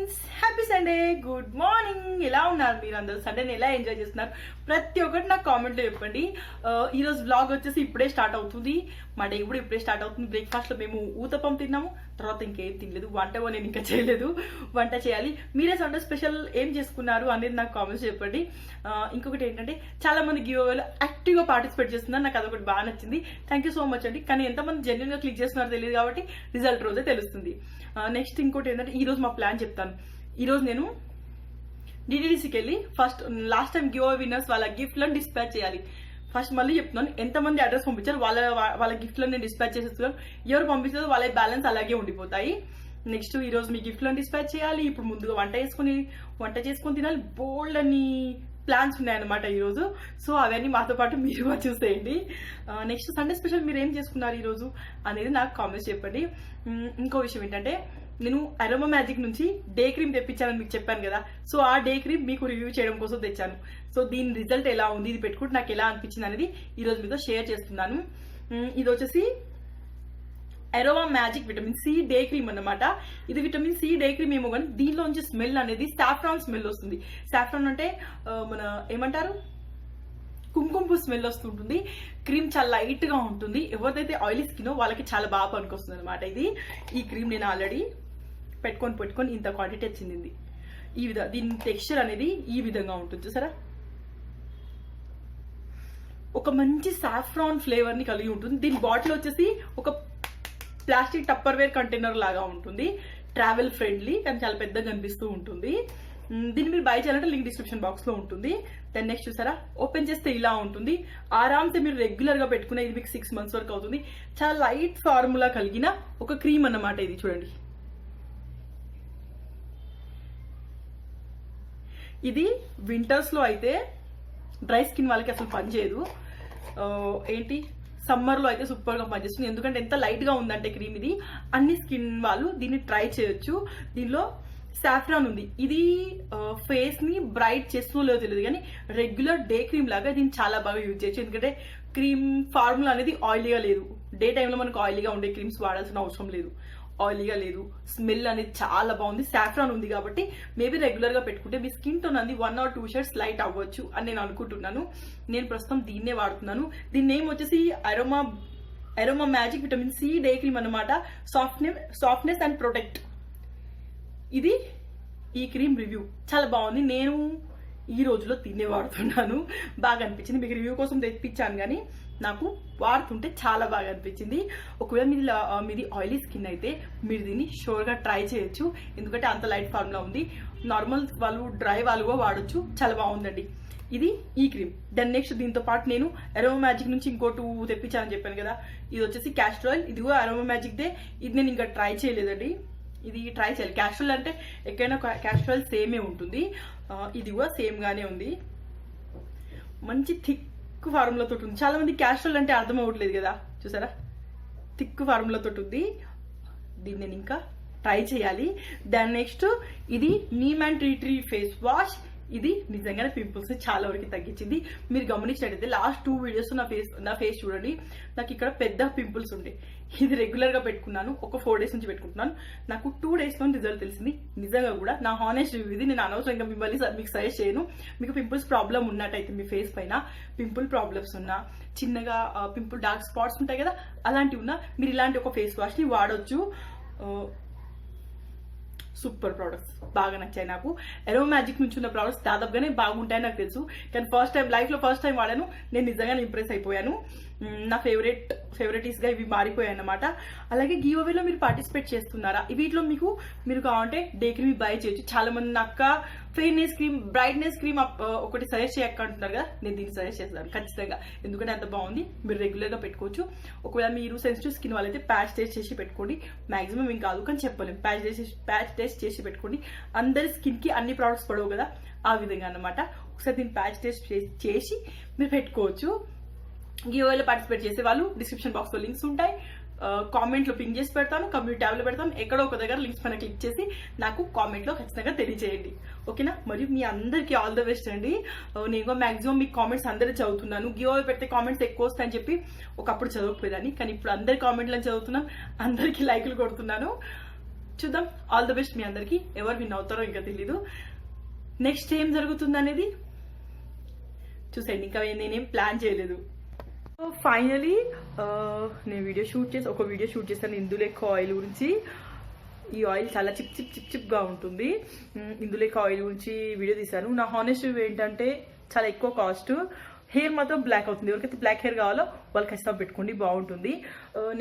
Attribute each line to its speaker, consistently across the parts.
Speaker 1: Friends, happy Sunday, good morning. ఎలా ఉన్నారు మీరు అందరూ? సండేని ఎలా ఎంజాయ్ చేస్తున్నారు? ప్రతి ఒక్కటి నాకు కామెంట్లో చెప్పండి. ఈరోజు వ్లాగ్ వచ్చేసి ఇప్పుడే స్టార్ట్ అవుతుంది. మా డే కూడా ఇప్పుడే స్టార్ట్ అవుతుంది. బ్రేక్ఫాస్ట్లో మేము ఊతప్పం తిన్నాము, తర్వాత ఇంకేం తినలేదు. వంట నేను ఇంకా చేయలేదు, వంట చేయాలి. మీరే సండే స్పెషల్ ఏం చేసుకున్నారు అనేది నాకు కామెంట్స్ చెప్పండి. ఇంకొకటి ఏంటంటే చాలా మంది గివ్ అవేలో యాక్టివ్గా పార్టిసిపేట్ చేస్తున్నారు. నాకు అదొకటి బాగా నచ్చింది. థ్యాంక్ యూ సో మచ్ అండి. కానీ ఎంతమంది జెన్యున్గా క్లిక్ చేస్తున్నారో తెలియదు కాబట్టి రిజల్ట్ రోజే తెలుస్తుంది. నెక్స్ట్ ఇంకోటి ఏంటంటే ఈరోజు మా ప్లాన్ చెప్తాను. ఈరోజు నేను డిటిడిసికి వెళ్ళి first last time give away winners వాళ్ళ గిఫ్ట్లను డిస్పాచ్ చేయాలి. ఫస్ట్ మళ్ళీ చెప్తున్నాను, ఎంతమంది అడ్రస్ పంపించారు వాళ్ళ గిఫ్ట్లను నేను డిస్పాచ్ చేసేస్తున్నాను. ఎవరు పంపించారో వాళ్ళ బ్యాలెన్స్ అలాగే ఉండిపోతాయి. నెక్స్ట్ ఈరోజు మీ గిఫ్ట్లను డిస్పాచ్ చేయాలి. ఇప్పుడు ముందుగా వంట చేసుకొని తినాలి. బోల్డ్ అని ప్లాన్స్ ఉన్నాయన్నమాట ఈరోజు. సో అవన్నీ మాతో పాటు మీరు చూసేయండి. నెక్స్ట్ సండే స్పెషల్ మీరు ఏం చేసుకున్నారు ఈరోజు అనేది నాకు కామెంట్స్ చెప్పండి. ఇంకో విషయం ఏంటంటే నేను అరోమా మ్యాజిక్ నుంచి డే క్రీమ్ తెప్పించానని మీకు చెప్పాను కదా. సో ఆ డే క్రీమ్ మీకు రివ్యూ చేయడం కోసం తెచ్చాను. సో దీని రిజల్ట్ ఎలా ఉంది, ఇది పెట్టుకుంటే నాకు ఎలా అనిపించింది అనేది ఈరోజు మీతో షేర్ చేస్తున్నాను. ఇది వచ్చేసి Aroma Magic vitamin C day cream అన్నమాట. ఇది విటమిన్ సి డే క్రీమ్ ఏమో కానీ దీనిలోంచి స్మెల్ అనేది సాఫ్రాన్ స్మెల్ వస్తుంది. సాఫ్రాన్ అంటే మన ఏమంటారు, కుంకుమ స్మెల్ వస్తుంటుంది. క్రీమ్ చాలా లైట్ గా ఉంటుంది. ఎవరిదైతే ఆయిలీ స్కిన్ వాళ్ళకి చాలా బాగా పనికొస్తుంది అనమాట. ఈ క్రీమ్ నేను ఆల్రెడీ పెట్టుకొని ఇంత క్వాంటిటీ వచ్చింది. దీని టెక్స్చర్ అనేది ఈ విధంగా ఉంటుంది చూసారా. ఒక మంచి సాఫ్రాన్ ఫ్లేవర్ ని కలిగి ఉంటుంది. దీని బాటిల్ వచ్చేసి ఒక ప్లాస్టిక్ టప్పర్వేర్ కంటైనర్ లాగా ఉంటుంది. ట్రావెల్ ఫ్రెండ్లీ కానీ చాలా పెద్దగా కనిపిస్తూ ఉంటుంది. దీన్ని మీరు బై చేయాలంటే లింక్ డిస్క్రిప్షన్ బాక్స్ లో ఉంటుంది. దాన్ని నెక్స్ట్ చూసారా, ఓపెన్ చేస్తే ఇలా ఉంటుంది. ఆరామ్సే మీరు రెగ్యులర్ గా పెట్టుకునే ఇది మీకు 6 months వరకు అవుతుంది. చాలా లైట్ ఫార్ములా కలిగిన ఒక క్రీమ్ అన్నమాట ఇది. చూడండి, ఇది వింటర్స్ లో అయితే డ్రై స్కిన్ వాళ్ళకి అసలు పనిచేయదు. సమ్మర్ లో అయితే సూపర్ గా పనిచేస్తుంది. ఎందుకంటే ఎంత లైట్ గా ఉందంటే క్రీమ్ ఇది, అన్ని స్కిన్ వాళ్ళు దీన్ని ట్రై చేయొచ్చు. దీనిలో సాఫ్రాన్ ఉంది. ఇది ఫేస్ ని బ్రైట్ చేస్తుందో లేదో తెలియదు కానీ రెగ్యులర్ డే క్రీమ్ లాగా దీన్ని చాలా బాగా యూజ్ చేయొచ్చు. ఎందుకంటే క్రీమ్ ఫార్ములా అనేది ఆయిలీగా లేదు. డే టైంలో మనకు ఆయిలీగా ఉండే క్రీమ్స్ వాడాల్సిన అవసరం లేదు. ఆయిలీగా లేదు. స్మెల్ అనేది చాలా బాగుంది. సాఫ్రాన్ ఉంది కాబట్టి మేబీ రెగ్యులర్ గా పెట్టుకుంటే మీ స్కిన్ టోన్ అనేది 1 or 2 shades లైట్ అవ్వచ్చు అని నేను అనుకుంటున్నాను. నేను ప్రస్తుతం దీన్నే వాడుతున్నాను. దీని నేమ్ వచ్చేసి Aroma Magic vitamin C day cream అన్నమాట. Softness and protect. ఇది ఈ క్రీమ్ రివ్యూ చాలా బాగుంది. నేను ఈ రోజులో తినే వాడుతున్నాను. బాగా అనిపించింది. మీకు రివ్యూ కోసం తెప్పించాను కానీ నాకు వాడుతుంటే చాలా బాగా అనిపించింది. ఒకవేళ మీది ఆయిలీ స్కిన్ అయితే మీరు దీన్ని షూర్గా ట్రై చేయొచ్చు. ఎందుకంటే అంత లైట్ ఫార్ములా ఉంది. నార్మల్ వాళ్ళు డ్రై వాళ్ళు కూడా వాడచ్చు. చాలా బాగుందండి ఇది ఈ క్రీమ్. దాని నెక్స్ట్ దీంతో పాటు నేను అరోమా మ్యాజిక్ నుంచి ఇంకోటి తెప్పించానని చెప్పాను కదా. ఇది వచ్చేసి క్యాస్టర్ ఆయిల్. ఇది కూడా అరోమా మ్యాజిక్ దే. ఇది నేను ఇంకా ట్రై చేయలేదండి. ఇది ట్రై చేయాలి. క్యాస్టర్ అంటే ఎక్కడైనా క్యాస్టర్ ఆయిల్ సేమే ఉంటుంది. ఇది కూడా సేమ్ గానే ఉంది. మంచి థిక్ ఫార్ములాతో ఉంది. చాలా మంది క్యాస్టర్ అంటే అర్థం అవ్వట్లేదు కదా, చూసారా, థిక్ ఫార్ములాతో ఉంది. దీన్ని నేను ఇంకా ట్రై చేయాలి. దాని నెక్స్ట్ ఇది neem and tree face wash. ఇది నిజంగానే పింపుల్స్ చాలా వరకు తగ్గించింది. మీరు గమనించినట్టయితే లాస్ట్ 2 వీడియోస్ నా ఫేస్ చూడండి, నాకు ఇక్కడ పెద్ద పింపుల్స్ ఉండే. ఇది రెగ్యులర్ గా పెట్టుకున్నాను. ఒక 4 days నుంచి పెట్టుకుంటున్నాను. నాకు 2 days లో రిజల్ట్ తెలిసింది. నిజంగా కూడా నా హానెస్ట్ రివ్యూ ఇది. నేను అనవసరంగా మిమ్మల్ని మీకు సజెస్ట్ చేయను. మీకు పింపుల్స్ ప్రాబ్లం ఉన్నట్టయితే మీ ఫేస్ పైన పింపుల్ ప్రాబ్లమ్స్ ఉన్నా, చిన్నగా పింపుల్ డార్క్ స్పాట్స్ ఉంటాయి కదా, అలాంటివి ఉన్నా మీరు ఇలాంటి ఒక ఫేస్ వాష్ ని వాడొచ్చు. సూపర్ ప్రోడక్ట్స్ బాగా నచ్చాయి నాకు. అరోమా మ్యాజిక్ నుంచి ఉన్న ప్రోడక్ట్స్ దాదాపుగానే బాగుంటాయని నాకు తెలుసు. కానీ లైఫ్ లో ఫస్ట్ టైం వాడాను. నేను నిజంగా ఇంప్రెస్ అయిపోయాను. నా ఫేవరెటీస్ గా ఇవి మారిపోయాయి అన్నమాట. అలాగే గివ్ అవేలో మీరు పార్టిసిపేట్ చేస్తున్నారా? వీటిలో మీరు కావాలంటే డే క్రీమ్ బై చేయొచ్చు. చాలా మంది నాకు ఫెయిర్నెస్ క్రీమ్, బ్రైట్నెస్ క్రీమ్ ఒకటి సజెస్ట్ చేయక అంటున్నారు కదా. నేను దీన్ని సజెస్ట్ చేస్తాను ఖచ్చితంగా. ఎందుకంటే అంత బాగుంది. మీరు రెగ్యులర్ గా పెట్టుకోవచ్చు. ఒకవేళ మీరు సెన్సిటివ్ స్కిన్ వాళ్ళైతే ప్యాచ్ టెస్ట్ చేసి పెట్టుకోండి. మాక్సిమం ఏం కాదు కానీ చెప్పలేము. ప్యాచ్ టెస్ట్ చేసి పెట్టుకోండి. అందరి స్కిన్ కి అన్ని ప్రోడక్ట్స్ పడవు కదా, ఆ విధంగా అన్నమాట. ఒకసారి దీన్ని ప్యాచ్ టెస్ట్ చేసి మీరు పెట్టుకోవచ్చు. గివ్ అవేలో పార్టిసిపేట్ చేసే వాళ్ళు డిస్క్రిప్షన్ బాక్స్ లో లింక్స్ ఉంటాయి. కామెంట్ లో పింగ్ చేసి పెడతాను, కమ్యూనిటీ ట్యాబ్ లో పెడతాను. ఎక్కడో ఒక దగ్గర లింక్స్ పైన క్లిక్ చేసి నాకు కామెంట్ లో ఖచ్చితంగా తెలియజేయండి. ఓకేనా? మరియు మీ అందరికి ఆల్ ద బెస్ట్ అండి. నేను మాక్సిమం మీ కామెంట్స్ అందరూ చదువుతున్నాను. గివ్ అవే పెడితే కామెంట్స్ ఎక్కువ వస్తాయని చెప్పి ఒకప్పుడు చదవకపోయేదాన్ని, కానీ ఇప్పుడు అందరి కామెంట్లను చదువుతున్నాను, అందరికి లైకులు కొడుతున్నాను. చూద్దాం. ఆల్ ద బెస్ట్ మీ అందరికి. ఎవరు విన్ అవుతారో ఇంకా తెలీదు. నెక్స్ట్ ఏం జరుగుతుంది అనేది చూసేయండి. ఇంకా నేనేం ప్లాన్ చేయలేదు. సో ఫైనలీ నేను ఒక వీడియో షూట్ చేశాను ఇందులేఖ ఆయిల్ గురించి. ఈ ఆయిల్ చాలా చిప్ గా ఉంటుంది. ఇందులేఖ ఆయిల్ గురించి వీడియో తీశాను. నా హానెస్ట్ ఏంటంటే చాలా ఎక్కువ కాస్ట్. హెయిర్ మాత్రం బ్లాక్ అవుతుంది. ఎవరికైతే బ్లాక్ హెయిర్ కావాలో వాళ్ళు ఖచ్చితంగా పెట్టుకోండి, బాగుంటుంది.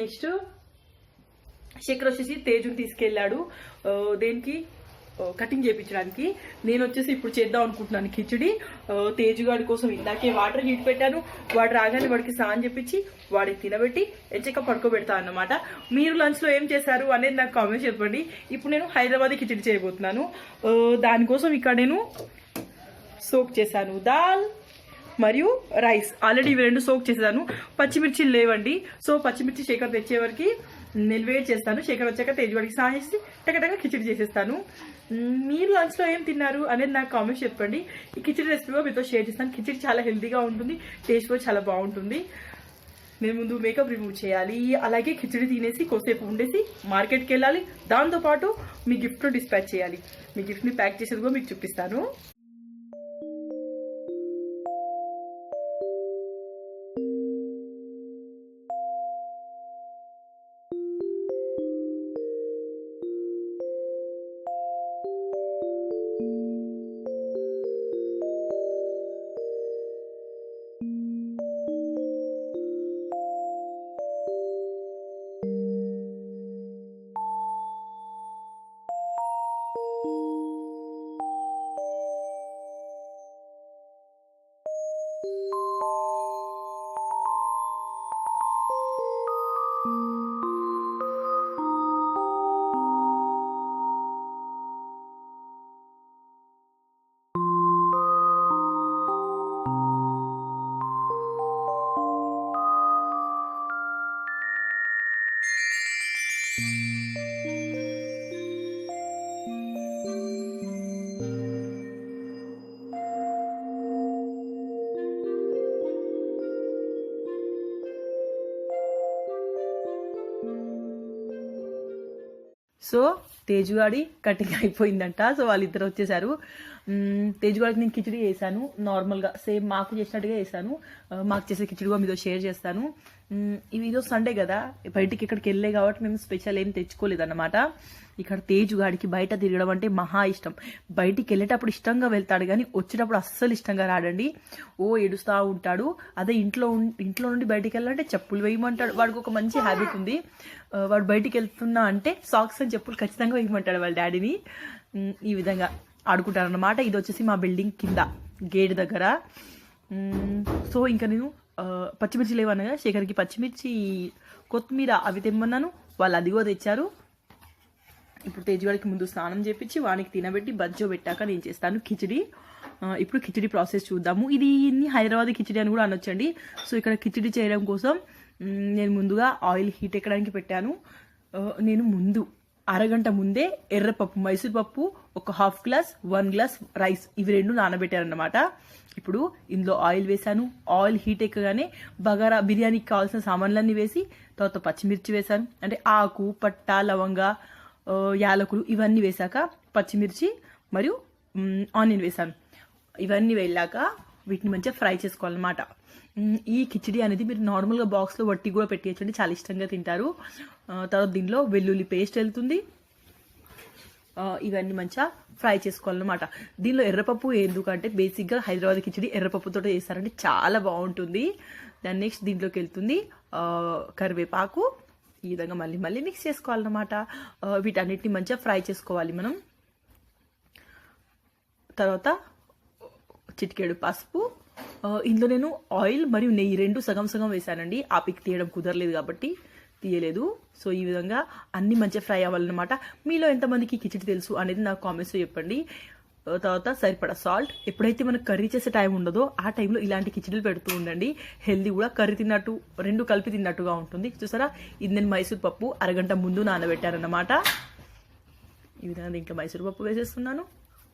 Speaker 1: నెక్స్ట్ శేఖర్ వచ్చేసి తేజుని తీసుకెళ్ళాడు దేనికి, కటింగ్ చేయించడానికి. నేను వచ్చేసి ఇప్పుడు చేద్దాం అనుకుంటున్నాను కిచిడి. తేజుగాడి కోసం ఇందాకే వాటర్ హీట్ పెట్టాను. వాడు రాగానే వాడికి స్నానం చేపించి వాడికి తినబెట్టి ఎంచక్క పడుకోబెడతా అన్నమాట. మీరు లంచ్ లో ఏం చేశారు అనేది నాకు కామెంట్ చెప్పండి. ఇప్పుడు నేను హైదరాబాదీ కిచిడి చేయబోతున్నాను. దానికోసం ఇక్కడ నేను సోక్ చేశాను దాల్ మరియు రైస్. ఆల్రెడీ ఇవి రెండు సోక్ చేశాను. పచ్చిమిర్చి లేవండి. సో పచ్చిమిర్చి శేఖర్ తెచ్చే వరకు నేను వెయిట్ చేస్తాను. శేఖర్ వచ్చాక తేజువాడికి స్నానం చేసి టకటగా కిచిడి చేసేస్తాను. మీరు లంచ్ లో ఏం తిన్నారు అనేది నాకు కామెంట్స్ చెప్పండి. ఈ కిచిడి రెసిపీ మీతో షేర్ చేస్తాను. కిచిడి చాలా హెల్తీగా ఉంటుంది, టేస్ట్ కూడా చాలా బాగుంటుంది. నేను ముందు మేకప్ రిమూవ్ చేయాలి, అలాగే కిచిడి తినేసి కొద్దిసేపు ఉండేసి మార్కెట్కి వెళ్ళాలి. దాంతోపాటు మీ గిఫ్ట్ డిస్పాచ్ చేయాలి. మీ గిఫ్ట్ని ప్యాక్ చేసేది కూడా మీకు చూపిస్తాను. సో తేజుగాడి కటింగ్ అయిపోయిందంట. సో వాళ్ళిద్దరు వచ్చేసారు. తేజుగాడికి నేను కిచిడి చేశాను నార్మల్గా, సేమ్ మాకు చేసినట్టుగా చేశాను. మాకు చేసే కిచిడి కూడా మీతో షేర్ చేస్తాను. ఈరోజు సండే కదా, బయటికి ఇక్కడికి వెళ్ళే కాబట్టి మేము స్పెషల్ ఏం తెచ్చుకోలేదన్నమాట. ఇక్కడ తేజుగాడికి బయట తిరగడం అంటే మహా ఇష్టం. బయటికి వెళ్ళేటప్పుడు ఇష్టంగా వెళ్తాడు కానీ వచ్చేటప్పుడు అస్సలు ఇష్టంగా రాడండి. ఏడుస్తూ ఉంటాడు. అదే ఇంట్లో నుండి బయటికి వెళ్ళాలంటే చెప్పులు వేయమంటాడు. వాడికి ఒక మంచి హ్యాబిట్ ఉంది. వాడు బయటికి వెళ్తున్నా అంటే సాక్స్ అని చెప్పులు ఖచ్చితంగా వేయమంటాడు వాళ్ళ డాడీని. ఈ విధంగా ఆడుకుంటారు అన్నమాట. ఇది వచ్చేసి మా బిల్డింగ్ కింద గేట్ దగ్గర. సో ఇంకా నేను పచ్చిమిర్చి లేవనగా శేఖర్కి పచ్చిమిర్చి, కొత్తిమీర అవి తెమ్మన్నాను. వాళ్ళు అదిగో తెచ్చారు. ఇప్పుడు తేజువాడికి ముందు స్నానం చేపించి వానికి తినబెట్టి బజ్జో పెట్టాక నేను చేస్తాను కిచిడి. ఇప్పుడు కిచిడి ప్రాసెస్ చూద్దాము. ఇది హైదరాబాద్ కిచిడి అని కూడా అనొచ్చండి. సో ఇక్కడ కిచిడి చేయడం కోసం నేను ముందుగా ఆయిల్ హీట్ ఎక్కడానికి పెట్టాను. నేను ముందు అరగంట ముందే ఎర్రపప్పు, మైసూర్ పప్పు, ఒక హాఫ్ గ్లాస్, 1 గ్లాస్ రైస్, ఇవి రెండు నానబెట్టారన్నమాట. ఇప్పుడు ఇందులో ఆయిల్ వేసాను. ఆయిల్ హీట్ ఎక్కగానే బగారా బిర్యానీకి కావాల్సిన సామాన్లన్నీ వేసి తర్వాత పచ్చిమిర్చి వేసాను. అంటే ఆకు, పట్ట, లవంగ, యాలకులు ఇవన్నీ వేసాక పచ్చిమిర్చి మరియు ఆనియన్ వేసాను. ఇవన్నీ వెళ్ళాక వీటిని మంచిగా ఫ్రై చేసుకోవాలన్నమాట. ఈ కిచిడి అనేది మీరు నార్మల్గా బాక్స్లో వట్టి కూడా పెట్టేయచ్చండి, చాలా ఇష్టంగా తింటారు. తర్వాత దీనిలో వెల్లుల్లి పేస్ట్ వెళ్తుంది. ఇవన్నీ మంచిగా ఫ్రై చేసుకోవాలన్నమాట. దీనిలో ఎర్రపప్పు ఎందుకంటే బేసిక్గా హైదరాబాద్ కిచిడి ఎర్రపప్పుతో చేస్తారంటే చాలా బాగుంటుంది. దాని నెక్స్ట్ దీంట్లోకి వెళ్తుంది కరివేపాకు. ఈ విధంగా మళ్ళీ మిక్స్ చేసుకోవాలన్నమాట. వీటన్నిటిని మంచిగా ఫ్రై చేసుకోవాలి మనం. తర్వాత చిటికెడు పసుపు. ఇందులో నేను ఆయిల్ మరియు నెయ్యి రెండు సగం సగం వేసానండి. ఆ పిక్ తీయడం కుదరలేదు కాబట్టి తీయలేదు. సో ఈ విధంగా అన్ని మంచిగా ఫ్రై అవ్వాలన్నమాట. మీలో ఎంతమందికి కిచిడి తెలుసు అనేది నాకు కామెంట్స్లో చెప్పండి. తర్వాత సరిపడా సాల్ట్. ఎప్పుడైతే మనకు కర్రీ చేసే టైం ఉండదో ఆ టైంలో ఇలాంటి కిచిడీలు పెడుతూ ఉండండి. హెల్దీ కూడా, కర్రీ తిన్నట్టు, రెండు కలిపి తిన్నట్టుగా ఉంటుంది. చూసారా, ఇది నేను మైసూర్ పప్పు అరగంట ముందు నానబెట్టారన్నమాట. ఈ విధంగా దీంట్లో మైసూర్ పప్పు వేసేస్తున్నాను.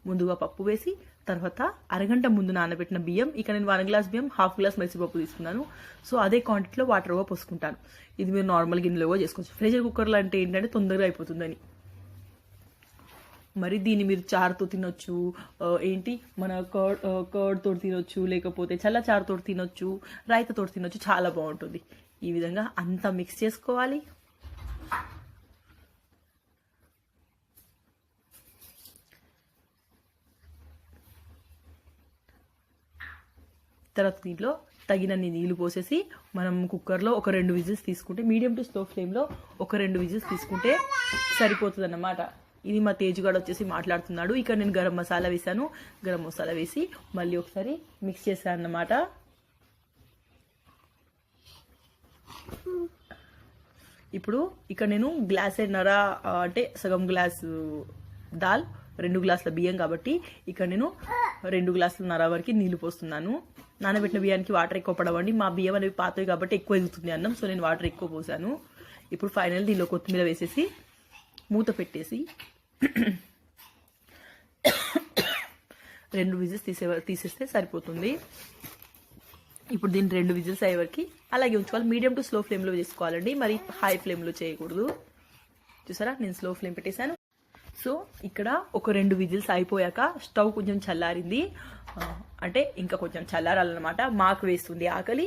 Speaker 1: ముందుగా పప్పు వేసి తర్వాత అరగంట ముందు నానబెట్టిన బియ్యం. ఇక్కడ నేను 1 గ్లాస్ బియ్యం, హాఫ్ గ్లాస్ మైసూర్ పప్పు తీసుకున్నాను. సో అదే క్వాంటిటీలో వాటర్ పోసుకుంటాను. ఇది మీరు నార్మల్ గిన్నెలో చేసుకోవచ్చు. ప్రెషర్ కుక్కర్లో అంటే ఏంటంటే తొందరగా అయిపోతుందని. మరి దీన్ని మీరు చారుతో తినొచ్చు, ఏంటి మన కర్డ్తో తినొచ్చు, లేకపోతే చల్ల చారుతో తినొచ్చు, రైతాతో తినొచ్చు, చాలా బాగుంటుంది. ఈ విధంగా అంతా మిక్స్ చేసుకోవాలి. తర్వాత దీంట్లో తగినన్ని నీళ్లు పోసేసి మనం కుక్కర్లో ఒక 2 విజిల్స్ తీసుకుంటే, మీడియం టు స్లో ఫ్లేమ్లో ఒక 2 విజిల్స్ తీసుకుంటే సరిపోతుంది అన్నమాట. ఇది మా తేజుగాడు వచ్చేసి మాట్లాడుతున్నాడు. ఇక్కడ నేను గరం మసాలా వేసాను. గరం మసాలా వేసి మళ్ళీ ఒకసారి మిక్స్ చేశాను అన్నమాట. ఇప్పుడు ఇక్కడ నేను గ్లాసేన్నర అంటే సగం గ్లాసు దాల్, 2 గ్లాసుల బియ్యం కాబట్టి ఇక్కడ నేను 2 గ్లాసులన్నర వరకు నీళ్లు పోస్తున్నాను. నానబెట్టిన బియ్యానికి వాటర్ ఎక్కువ పడవండి, మా బియ్యం అనేవి పాతవి కాబట్టి ఎక్కువ ఎదుగుతుంది అన్నం, సో నేను వాటర్ ఎక్కువ పోసాను. ఇప్పుడు ఫైనల్ దీనిలో కొత్తిమీర వేసేసి మూత పెట్టేసి 2 విజిల్స్ తీసేస్తే సరిపోతుంది. ఇప్పుడు దీన్ని 2 విజిల్స్ అయ్యే వరకు అలాగే ఉంచుకోవాలి. మీడియం టు స్లో ఫ్లేమ్లో చేసుకోవాలండి, మరి హై ఫ్లేమ్లో చేయకూడదు. చూసారా, నేను స్లో ఫ్లేమ్ పెట్టేశాను. సో ఇక్కడ ఒక 2 విజిల్స్ అయిపోయాక స్టవ్ కొంచెం చల్లారింది, అంటే ఇంకా కొంచెం చల్లారాలన్నమాట. మాకు వేస్తుంది ఆకలి.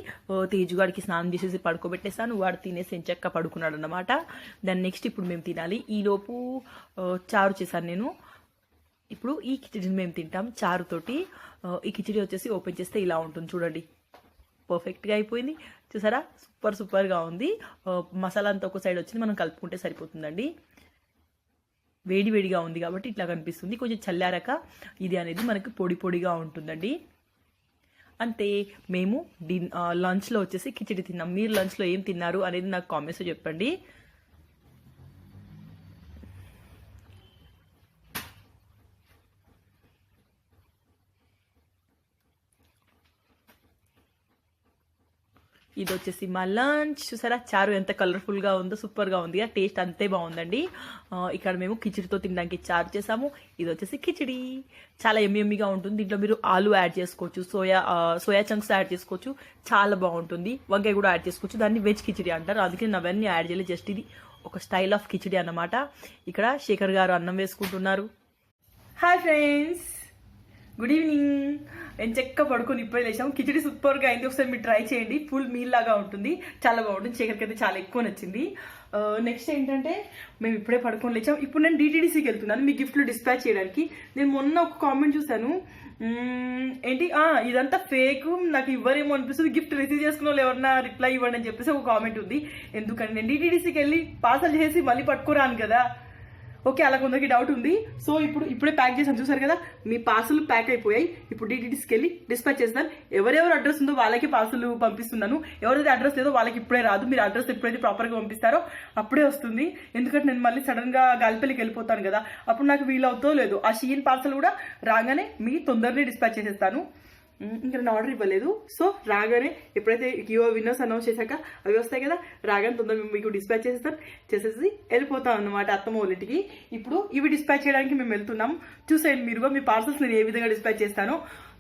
Speaker 1: తేజుగాడికి స్నానం చేసేసి పడుకోబెట్టేస్తాను, వాడు తినేసి ఎంచక్క పడుకున్నాడు అన్నమాట. దాన్ని నెక్స్ట్ ఇప్పుడు మేము తినాలి. ఈలోపు చారు చేశాను నేను. ఇప్పుడు ఈ కిచిడిని మేము తింటాం చారుతోటి. ఈ కిచిడి వచ్చేసి ఓపెన్ చేస్తే ఇలా ఉంటుంది చూడండి, పర్ఫెక్ట్గా అయిపోయింది. చూసారా, సూపర్గా ఉంది. మసాలా అంతా ఒక సైడ్ వచ్చింది, మనం కలుపుకుంటే సరిపోతుందండి. వేడిగా ఉంది కాబట్టి ఇట్లా కనిపిస్తుంది. కొంచెం చల్లారాక ఇది అనేది మనకి పొడిగా ఉంటుందండి. అంతే, మేము లంచ్లో వచ్చేసి కిచిడి తిన్నాం. మీరు లంచ్లో ఏం తిన్నారు అనేది నాకు కామెంట్స్లో చెప్పండి. ఇది వచ్చేసి మా లంచ్. చూసారా, చారు ఎంత కలర్ఫుల్గా ఉందో, సూపర్గా ఉంది. టేస్ట్ అంతే బాగుందండి. ఇక్కడ మేము కిచిడితో తినడానికి చారు చేసాము. ఇది వచ్చేసి కిచిడి, చాలా ఎమ్మిగా ఉంటుంది. దీంట్లో మీరు ఆలు యాడ్ చేసుకోవచ్చు, సోయా చంక్స్ యాడ్ చేసుకోవచ్చు, చాలా బాగుంటుంది. వంకాయ కూడా యాడ్ చేసుకోవచ్చు. దాన్ని వెజ్ కిచిడి అంటారు, అందుకే నేను అవన్నీ యాడ్ చేయలేదు. జస్ట్ ఇది ఒక స్టైల్ ఆఫ్ కిచిడి అన్నమాట. ఇక్కడ శేఖర్ గారు అన్నం వేసుకుంటున్నారు. Hi friends, good evening. నేను చెక్క పడుకొని ఇప్పుడే లేచాము. కిచిడి సూపర్గా అయింది, ఒకసారి మీరు ట్రై చేయండి. ఫుల్ మీల్ లాగా ఉంటుంది, చాలా బాగుంటుంది. శేఖర్కి అయితే చాలా ఎక్కువ నచ్చింది. నెక్స్ట్ ఏంటంటే మేము ఇప్పుడే పడుకొని లేచాం. ఇప్పుడు నేను DTDCకి వెళ్తున్నాను మీ గిఫ్ట్లు డిస్పాచ్ చేయడానికి. నేను మొన్న ఒక కామెంట్ చూసాను, ఏంటి ఇదంతా ఫేక్, నాకు ఇవ్వరేమో అనిపిస్తుంది, గిఫ్ట్ రిసీవ్ చేసుకున్న వాళ్ళు ఎవరన్నా రిప్లై ఇవ్వండి అని చెప్పేసి ఒక కామెంట్ ఉంది. ఎందుకంటే నేను DTDCకి వెళ్ళి పార్సల్ చేసి మళ్ళీ పట్టుకోరాను కదా. ఓకే, అలా కొందరికి డౌట్ ఉంది. సో ఇప్పుడే ప్యాక్ చేసాను, చూసారు కదా, మీ పార్సల్ ప్యాక్ అయిపోయాయి. ఇప్పుడు DTDCకి వెళ్ళి డిస్పాచ్ చేస్తాను. ఎవరెవరు అడ్రస్ ఉందో వాళ్ళకి పార్సల్ పంపిస్తున్నాను. ఎవరైతే అడ్రస్ లేదో వాళ్ళకి ఇప్పుడే రాదు. మీరు అడ్రస్ ఎప్పుడైతే ప్రాపర్గా పంపిస్తారో అప్పుడే వస్తుంది. ఎందుకంటే నేను మళ్ళీ సడన్గా గాలిపల్లికి వెళ్ళిపోతాను కదా, అప్పుడు నాకు వీలవుతో లేదు. ఆ షీన్ పార్సల్ కూడా రాగానే మీ తొందరనే డిస్పాచ్ చేసేస్తాను. ఇంకా నేను ఆర్డర్ ఇవ్వలేదు. సో రాగానే ఎప్పుడైతే గివ్ విన్నర్స్ అనౌన్స్ చేశాక అవి వస్తాయి కదా, రాగానే తొందరగా మీకు డిస్పాచ్ చేసేసి వెళ్ళిపోతాం అన్నమాట అత్తమ్మ వాళ్ళ ఇంటికి. ఇప్పుడు ఇవి డిస్పాచ్ చేయడానికి మేము వెళ్తున్నాం. చూసేయండి మీరుగా మీ పార్సల్స్ నేను ఏ విధంగా డిస్పాచ్ చేస్తానో.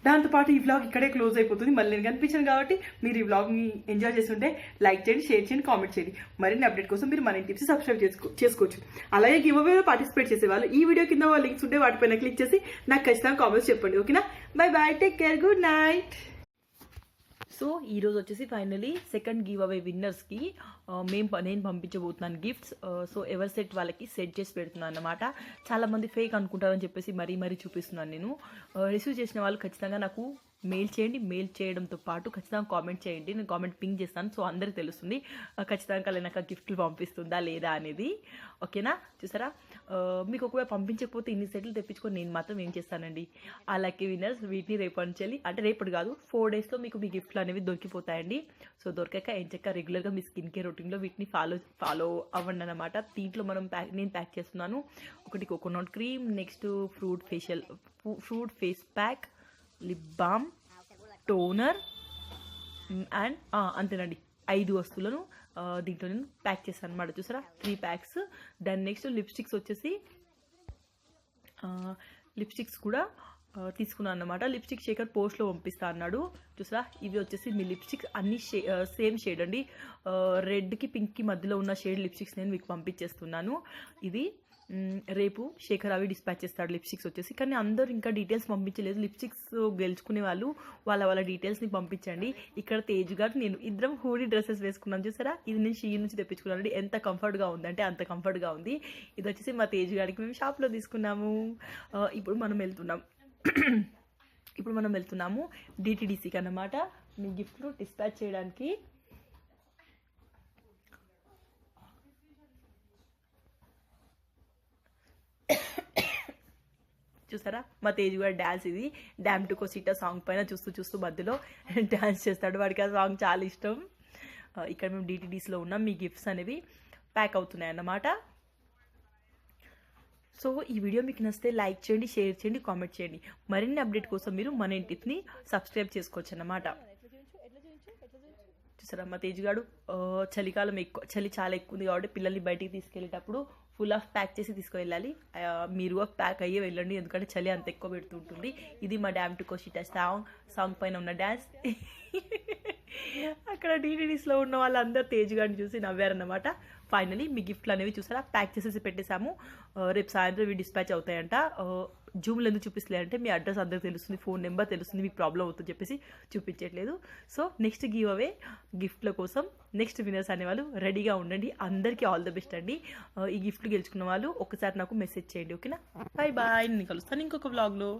Speaker 1: దాంతోపాటు ఈ వ్లాగ్ ఇక్కడే క్లోజ్ అయిపోతుంది. మళ్ళీ నేను కనిపించాను కాబట్టి మీరు ఈ వ్లాగ్ని ఎంజాయ్ చేస్తుంటే లైక్ చేయండి, షేర్ చేయండి, కామెంట్ చేయండి. మరిన్ని అప్డేట్ కోసం మీరు మన టిప్స్ సబ్స్క్రైబ్ చేసుకోవచ్చు. అలాగే గివ్ అవే పార్టిసిపేట్ చేసేవాళ్ళు ఈ వీడియో కింద లింక్స్ ఉంటే వాటిపైన క్లిక్ చేసి నాకు ఖచ్చితంగా కామెంట్స్ చెప్పండి. ఓకేనా, by, take care, good night. So ఈరోజు వచ్చేసి ఫైనలీ సెకండ్ గివ్ అవే విన్నర్స్కి నేను పంపించబోతున్నాను గిఫ్ట్స్. సో ఎవరి సెట్ వాళ్ళకి సెట్ చేసి పెడుతున్నాను అన్నమాట. చాలామంది ఫేక్ అనుకుంటారని చెప్పేసి మరీ చూపిస్తున్నాను నేను. రిసీవ్ చేసిన వాళ్ళు ఖచ్చితంగా నాకు మెయిల్ చేయండి. మెయిల్ చేయడంతో పాటు ఖచ్చితంగా కామెంట్ చేయండి, నేను కామెంట్ పింగ్ చేస్తాను. సో అందరికీ తెలుస్తుంది ఖచ్చితంగా నాకు గిఫ్ట్లు పంపిస్తుందా లేదా అనేది. ఓకేనా, చూసారా, మీకు ఒకవేళ పంపించకపోతే ఇన్ని సెట్లు తెప్పించుకొని నేను మాత్రం ఏం చేస్తానండి. ఆ లక్కీ విన్నర్స్ వీటిని రేపటి నుంచి, అంటే రేపటి కాదు 4 డేస్లో మీకు మీ గిఫ్ట్లు అనేవి దొరికిపోతాయండి. సో దొరికాక ఎంచక్క రెగ్యులర్గా మీ స్కిన్ కేర్ రొటీన్లో వీటిని ఫాలో అవ్వండి అనమాట. దీంట్లో నేను ప్యాక్ చేస్తున్నాను. ఒకటి coconut cream, next fruit face pack, lip balm, toner and అంతేనండి 5 వస్తువులను దీంట్లో నేను ప్యాక్ చేస్తాను అనమాట. చూసారా, 3 ప్యాక్స్. దాని నెక్స్ట్ లిప్స్టిక్స్ వచ్చేసి లిప్స్టిక్స్ కూడా తీసుకున్నాను అనమాట. లిప్స్టిక్ శేఖర్ పోస్ట్లో పంపిస్తా అన్నాడు. చూసారా, ఇవి వచ్చేసి మీ లిప్స్టిక్స్ అన్ని సేమ్ షేడ్ అండి. రెడ్కి పింక్కి మధ్యలో ఉన్న షేడ్ లిప్స్టిక్స్ నేను మీకు పంపించేస్తున్నాను. ఇది రేపు శేఖర్ అవి డిస్పాచ్ చేస్తాడు లిప్స్టిక్స్ వచ్చేసి. కానీ అందరూ ఇంకా డీటెయిల్స్ పంపించలేదు. లిప్స్టిక్స్ గెలుచుకునే వాళ్ళు వాళ్ళ డీటెయిల్స్ని పంపించండి. ఇక్కడ తేజ్ గారు నేను ఇద్దరం హూడీ డ్రెస్సెస్ వేసుకున్నాం చూసారా. ఇది నేను షీ నుంచి తెప్పించుకున్నాను. ఎంత కంఫర్ట్గా ఉంది అంటే అంత కంఫర్ట్గా ఉంది. ఇది వచ్చేసి మా తేజ్ గారికి మేము షాప్లో తీసుకున్నాము. ఇప్పుడు మనం వెళ్తున్నాము డిటిడిసికి అన్నమాట మీ గిఫ్ట్లు డిస్పాచ్ చేయడానికి. చూసారా మా తేజ్ గారు డ్యాన్స్, ఇది డ్యామ్ టు కోసిటా సాంగ్ పైన చూస్తూ మధ్యలో డ్యాన్స్ చేస్తాడు. వాడికి ఆ సాంగ్ చాలా ఇష్టం. ఇక్కడ మేము డిటిడిసిలో ఉన్నాం. మీ గిఫ్ట్స్ అనేవి ప్యాక్ అవుతున్నాయి అన్నమాట. సో ఈ వీడియో మీకు నచ్చితే లైక్ చేయండి, షేర్ చేయండి, కామెంట్ చేయండి. మరిన్ని అప్డేట్ కోసం మీరు మన ఇంటిని సబ్స్క్రైబ్ చేసుకోవచ్చు అన్నమాట. చూసారా మా తేజ్ గారు చలికాలం చలి చాలా ఎక్కువ ఉంది కాబట్టి పిల్లల్ని బయటికి తీసుకెళ్ళేటప్పుడు ఫుల్ ఆఫ్ ప్యాక్ చేసి తీసుకువెళ్ళాలి. మీరు ప్యాక్ అయ్యే వెళ్ళండి, ఎందుకంటే చలి అంత ఎక్కువ పెడుతుంటుంది. ఇది మా డ్యామ్ టు కోసిటా సాంగ్ పైన ఉన్న డ్యాన్స్. అక్కడ డిటిడిస్లో ఉన్న వాళ్ళందరూ తేజ్ గారిని చూసి నవ్వారన్నమాట. ఫైనలీ మీ గిఫ్ట్లు అనేవి చూసారా ప్యాక్ చేసేసి పెట్టేశాము. రేపు సాయంత్రం ఇవి డిస్పాచ్ అవుతాయంట. జూమ్లో ఎందుకు చూపిస్తలేదంటే మీ అడ్రస్ అందరికి తెలుస్తుంది, ఫోన్ నెంబర్ తెలుస్తుంది, మీకు ప్రాబ్లం అవుతుందని చెప్పేసి చూపించట్లేదు. సో నెక్స్ట్ గివ్ అవే గిఫ్ట్ల కోసం నెక్స్ట్ విన్నర్స్ అనేవాళ్ళు రెడీగా ఉండండి. అందరికీ ఆల్ ద బెస్ట్ అండి. ఈ గిఫ్ట్లు గెలుచుకున్న వాళ్ళు ఒకసారి నాకు మెసేజ్ చేయండి, ఓకేనా. Bye bye. నేను కలుస్తాను ఇంకొక వ్లాగ్లో.